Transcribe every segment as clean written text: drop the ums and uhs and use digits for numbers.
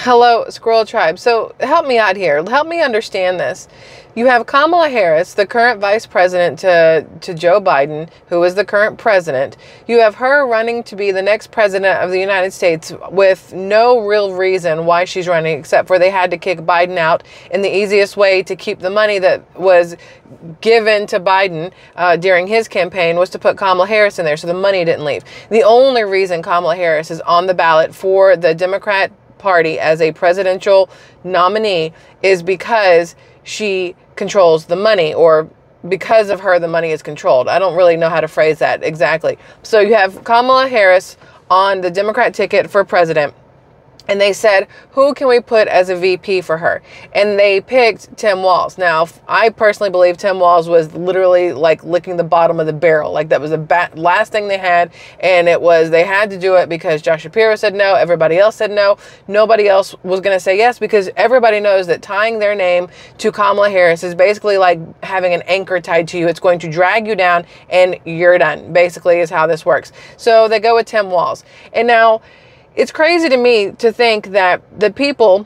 Hello, Squirrel Tribe. So help me out here. Help me understand this. You have Kamala Harris, the current vice president to Joe Biden, who is the current president. You have her running to be the next president of the United States with no real reason why she's running, except for they had to kick Biden out. And the easiest way to keep the money that was given to Biden during his campaign was to put Kamala Harris in there, so the money didn't leave. The only reason Kamala Harris is on the ballot for the Democrat Party as a presidential nominee is because she controls the money, or because of her the money is controlled. I don't really know how to phrase that exactly. So you have Kamala Harris on the Democrat ticket for president, and they said, who can we put as a VP for her? And they picked Tim Walz. Now, I personally believe Tim Walz was literally like licking the bottom of the barrel. Like that was the last thing they had. And it was, they had to do it because Josh Shapiro said no. Everybody else said no. Nobody else was going to say yes, because everybody knows that tying their name to Kamala Harris is basically like having an anchor tied to you. It's going to drag you down and you're done, basically, is how this works. So they go with Tim Walz. And now, it's crazy to me to think that the people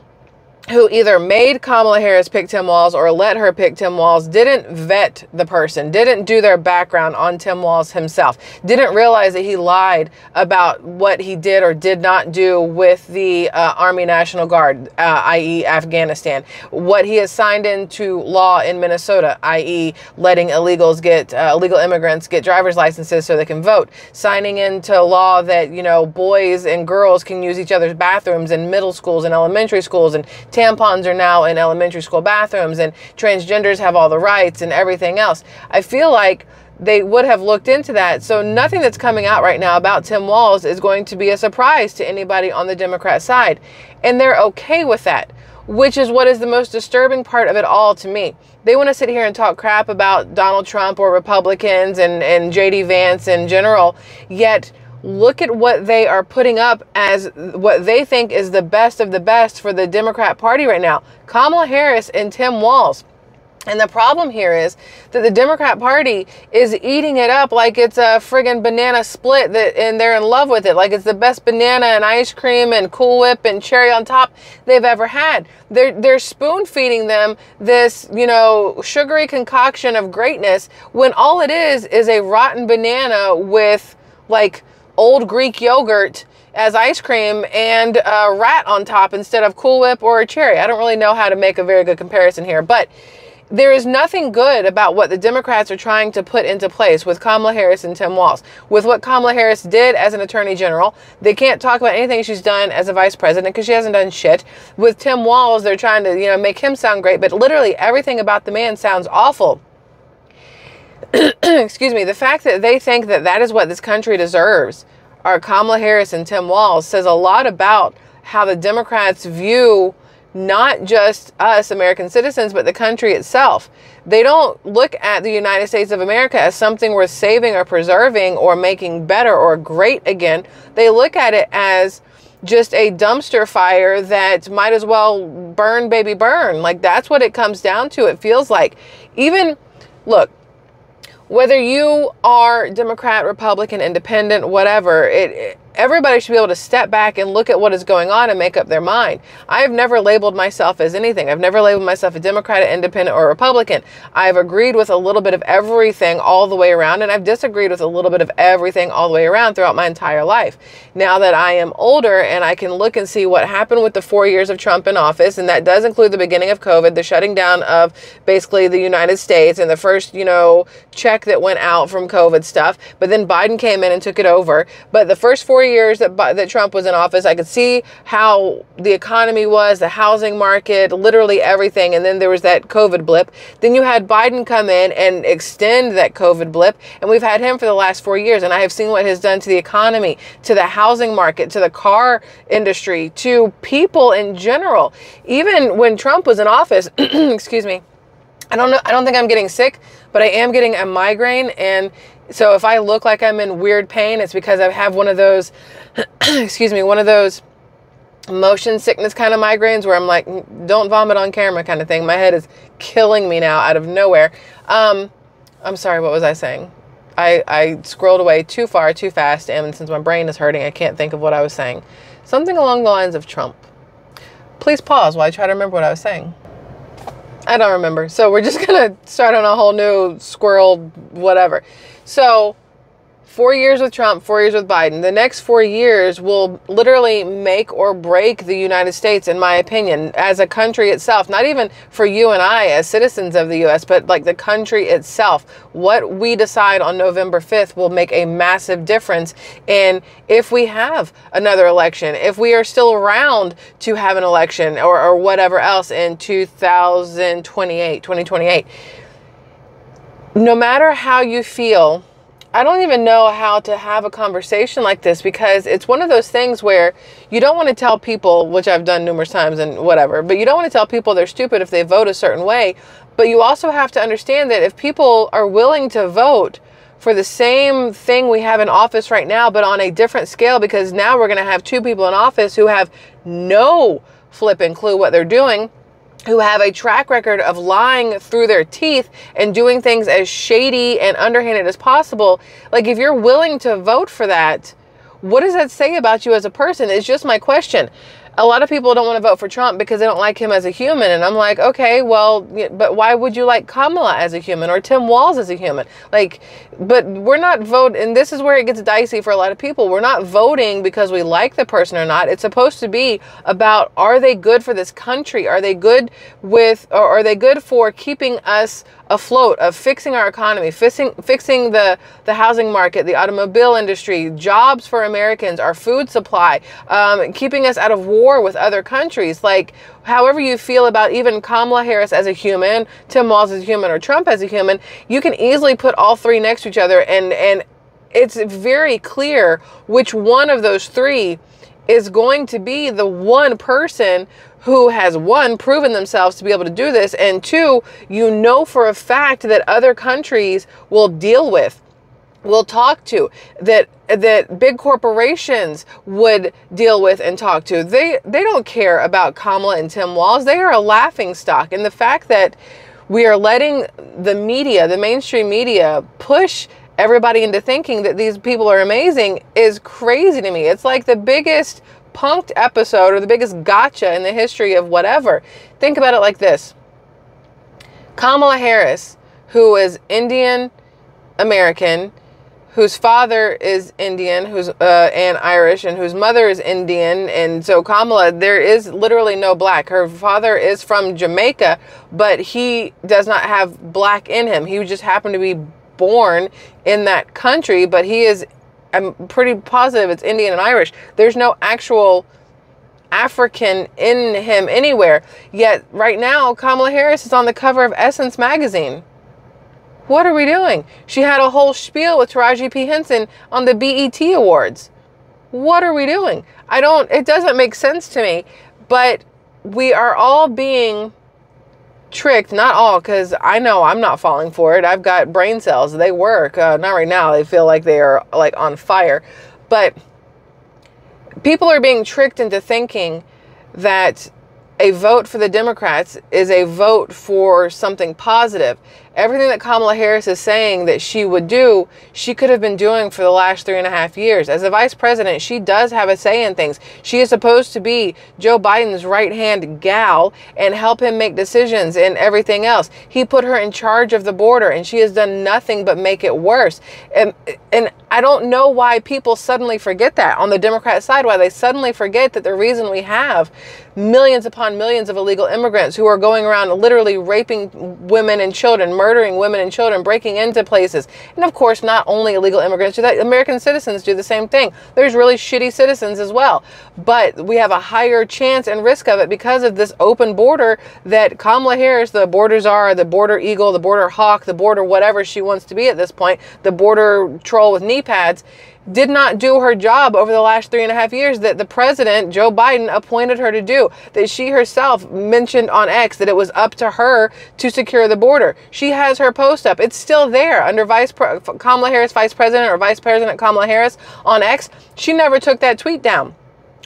who either made Kamala Harris pick Tim Walz or let her pick Tim Walz didn't vet the person, didn't do their background on Tim Walz himself, didn't realize that he lied about what he did or did not do with the Army National Guard, i.e. Afghanistan, what he has signed into law in Minnesota, i.e. letting illegals get, illegal immigrants get driver's licenses so they can vote, signing into law that, you know, boys and girls can use each other's bathrooms in middle schools and elementary schools, and tampons are now in elementary school bathrooms, and transgenders have all the rights and everything else. I feel like they would have looked into that. So nothing that's coming out right now about Tim Walz is going to be a surprise to anybody on the Democrat side. And they're okay with that, which is what is the most disturbing part of it all to me. They want to sit here and talk crap about Donald Trump or Republicans and J.D. Vance in general, yet look at what they are putting up as what they think is the best of the best for the Democrat Party right now. Kamala Harris and Tim Walz. And the problem here is that the Democrat Party is eating it up like it's a friggin' banana split, and they're in love with it. Like it's the best banana and ice cream and Cool Whip and cherry on top they've ever had. They're spoon feeding them this, you know, sugary concoction of greatness, when all it is a rotten banana with like old Greek yogurt as ice cream and a rat on top instead of Cool Whip or a cherry. I don't really know how to make a very good comparison here, but there is nothing good about what the Democrats are trying to put into place with Kamala Harris and Tim Walz. With what Kamala Harris did as an attorney general, they can't talk about anything she's done as a vice president because she hasn't done shit. With Tim Walz, they're trying to, you know, make him sound great, but literally everything about the man sounds awful. Excuse me. The fact that they think that that is what this country deserves, are Kamala Harris and Tim Walz, says a lot about how the Democrats view not just us American citizens, but the country itself. They don't look at the United States of America as something worth saving or preserving or making better or great again. They look at it as just a dumpster fire that might as well burn, baby, burn. Like that's what it comes down to. It feels like. Even, look, whether you are Democrat, Republican, Independent, whatever, everybody should be able to step back and look at what is going on and make up their mind. I've never labeled myself as anything. I've never labeled myself a Democrat, Independent, or Republican. I've agreed with a little bit of everything all the way around, and I've disagreed with a little bit of everything all the way around throughout my entire life. Now that I am older and I can look and see what happened with the 4 years of Trump in office, and that does include the beginning of COVID, the shutting down of basically the United States, and the first, you know, check that went out from COVID stuff, but then Biden came in and took it over. But the first 4 years that Trump was in office, I could see how the economy was, the housing market, literally everything. And then there was that COVID blip. Then you had Biden come in and extend that COVID blip. And we've had him for the last 4 years. And I have seen what he's done to the economy, to the housing market, to the car industry, to people in general. Even when Trump was in office, excuse me, I don't know. I don't think I'm getting sick, but I am getting a migraine. And so if I look like I'm in weird pain, it's because I have one of those, excuse me, one of those motion sickness kind of migraines where I'm like, don't vomit on camera kind of thing. My head is killing me now out of nowhere. I'm sorry, what was I saying? I scrolled away too far, too fast, and since my brain is hurting, I can't think of what I was saying. Something along the lines of Trump. Please pause while I try to remember what I was saying. I don't remember. So we're just going to start on a whole new squirrel whatever. So 4 years with Trump, 4 years with Biden. The next 4 years will literally make or break the United States, in my opinion, as a country itself. Not even for you and I as citizens of the U.S., but like the country itself. What we decide on November 5th will make a massive difference in if we have another election, if we are still around to have an election or whatever else in 2028. No matter how you feel, I don't even know how to have a conversation like this, because it's one of those things where you don't want to tell people, which I've done numerous times and whatever, but you don't want to tell people they're stupid if they vote a certain way. But you also have to understand that if people are willing to vote for the same thing we have in office right now, but on a different scale, because now we're going to have two people in office who have no flipping clue what they're doing, who have a track record of lying through their teeth and doing things as shady and underhanded as possible. Like, if you're willing to vote for that, what does that say about you as a person? It's just my question. A lot of people don't want to vote for Trump because they don't like him as a human. And I'm like, okay, well, but why would you like Kamala as a human or Tim Walz as a human? Like, but we're not voting. And this is where it gets dicey for a lot of people. We're not voting because we like the person or not. It's supposed to be about, are they good for this country? Are they good with, or are they good for keeping us afloat, of fixing our economy, fixing the housing market, the automobile industry, jobs for Americans, our food supply, keeping us out of war with other countries? Like, however you feel about even Kamala Harris as a human, Tim Walz as a human, or Trump as a human, you can easily put all three next to each other, and it's very clear which one of those three is going to be the one person who has, one, proven themselves to be able to do this, and two, you know for a fact that other countries will deal with, will talk to, that big corporations would deal with and talk to. They don't care about Kamala and Tim Walz. They are a laughing stock. And the fact that we are letting the media, the mainstream media, push everybody into thinking that these people are amazing is crazy to me. It's like the biggest punked episode or the biggest gotcha in the history of whatever. Think about it like this. Kamala Harris, who is Indian American, whose father is Indian, who's and Irish, and whose mother is Indian. And so Kamala, there is literally no black. Her father is from Jamaica, but he does not have black in him. He just happened to be born in that country, but he is, I'm pretty positive it's Indian and Irish. There's no actual African in him anywhere. Yet right now, Kamala Harris is on the cover of Essence magazine. What are we doing? She had a whole spiel with Taraji P. Henson on the BET Awards. What are we doing? It doesn't make sense to me, but we are all being tricked. Not all, because I know I'm not falling for it. I've got brain cells. They work. Not right now. They feel like they are like on fire. But people are being tricked into thinking that a vote for the Democrats is a vote for something positive. Everything that Kamala Harris is saying that she would do, she could have been doing for the last 3.5 years. As a vice president, she does have a say in things. She is supposed to be Joe Biden's right-hand gal and help him make decisions and everything else. He put her in charge of the border, and she has done nothing but make it worse. And I don't know why people suddenly forget that on the Democrat side, why they suddenly forget that the reason we have millions upon millions of illegal immigrants who are going around literally raping women and children, murdering women and children, breaking into places. And of course, not only illegal immigrants do that, American citizens do the same thing. There's really shitty citizens as well. But we have a higher chance and risk of it because of this open border that Kamala Harris, the border czar, the border eagle, the border hawk, the border whatever she wants to be at this point, the border troll with knee pads, did not do her job over the last 3.5 years that the president, Joe Biden, appointed her to do. That she herself mentioned on X that it was up to her to secure the border. She has her post up. It's still there under Kamala Harris, Vice President, or Vice President Kamala Harris on X. She never took that tweet down.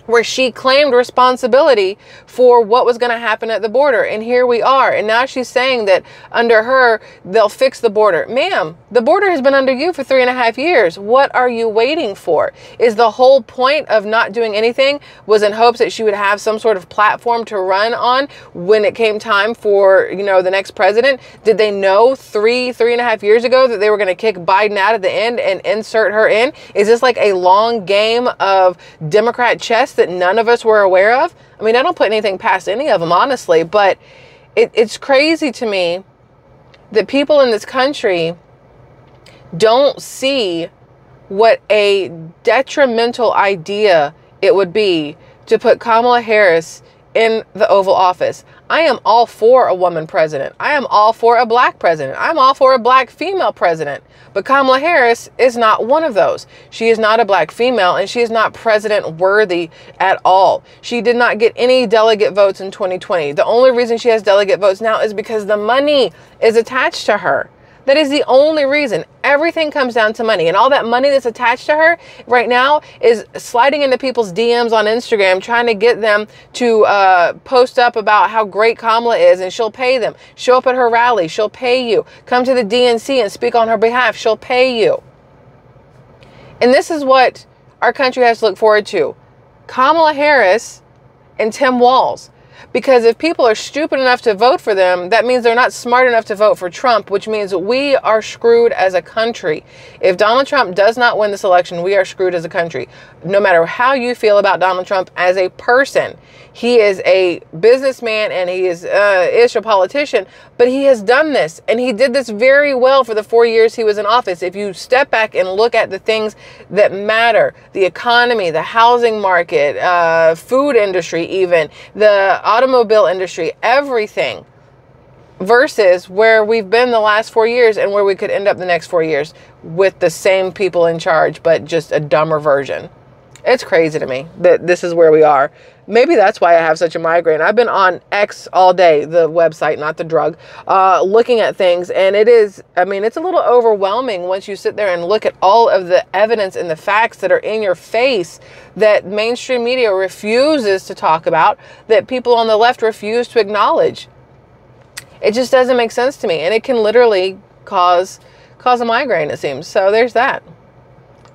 where she claimed responsibility for what was going to happen at the border. And here we are. And now she's saying that under her, they'll fix the border. Ma'am, the border has been under you for 3.5 years. What are you waiting for? Is the whole point of not doing anything was in hopes that she would have some sort of platform to run on when it came time for, you know, the next president? Did they know 3.5 years ago that they were going to kick Biden out at the end and insert her in? Is this like a long game of Democrat chess that none of us were aware of? I mean, I don't put anything past any of them, honestly, but it's crazy to me that people in this country don't see what a detrimental idea it would be to put Kamala Harris in the Oval Office. I am all for a woman president. I am all for a black president. I'm all for a black female president. But Kamala Harris is not one of those. She is not a black female, and she is not president worthy at all. She did not get any delegate votes in 2020. The only reason she has delegate votes now is because the money is attached to her. That is the only reason. Everything comes down to money. And all that money that's attached to her right now is sliding into people's DMs on Instagram, trying to get them to post up about how great Kamala is, and she'll pay them. Show up at her rally. She'll pay you. Come to the DNC and speak on her behalf. She'll pay you. And this is what our country has to look forward to. Kamala Harris and Tim Walz. Because if people are stupid enough to vote for them, that means they're not smart enough to vote for Trump, which means we are screwed as a country. If Donald Trump does not win this election, we are screwed as a country. No matter how you feel about Donald Trump as a person, he is a businessman and he is a politician, but he has done this, and he did this very well for the 4 years he was in office. If you step back and look at the things that matter, the economy, the housing market, food industry, even the automobile industry, everything, versus where we've been the last 4 years and where we could end up the next 4 years with the same people in charge, but just a dumber version. It's crazy to me that this is where we are. Maybe that's why I have such a migraine. I've been on X all day, the website, not the drug, looking at things. And it is, I mean, it's a little overwhelming once you sit there and look at all of the evidence and the facts that are in your face that mainstream media refuses to talk about, that people on the left refuse to acknowledge. It just doesn't make sense to me. And it can literally cause a migraine, it seems. So there's that.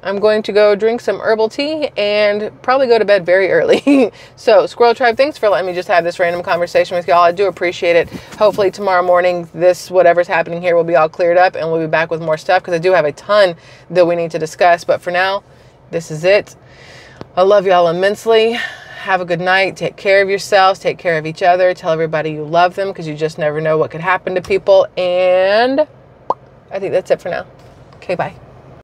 I'm going to go drink some herbal tea and probably go to bed very early. So, Squirrel Tribe, thanks for letting me just have this random conversation with y'all. I do appreciate it. Hopefully tomorrow morning, whatever's happening here will be all cleared up, and we'll be back with more stuff, because I do have a ton that we need to discuss. But for now, this is it. I love y'all immensely. Have a good night. Take care of yourselves. Take care of each other. Tell everybody you love them, because you just never know what could happen to people. And I think that's it for now. Okay, bye.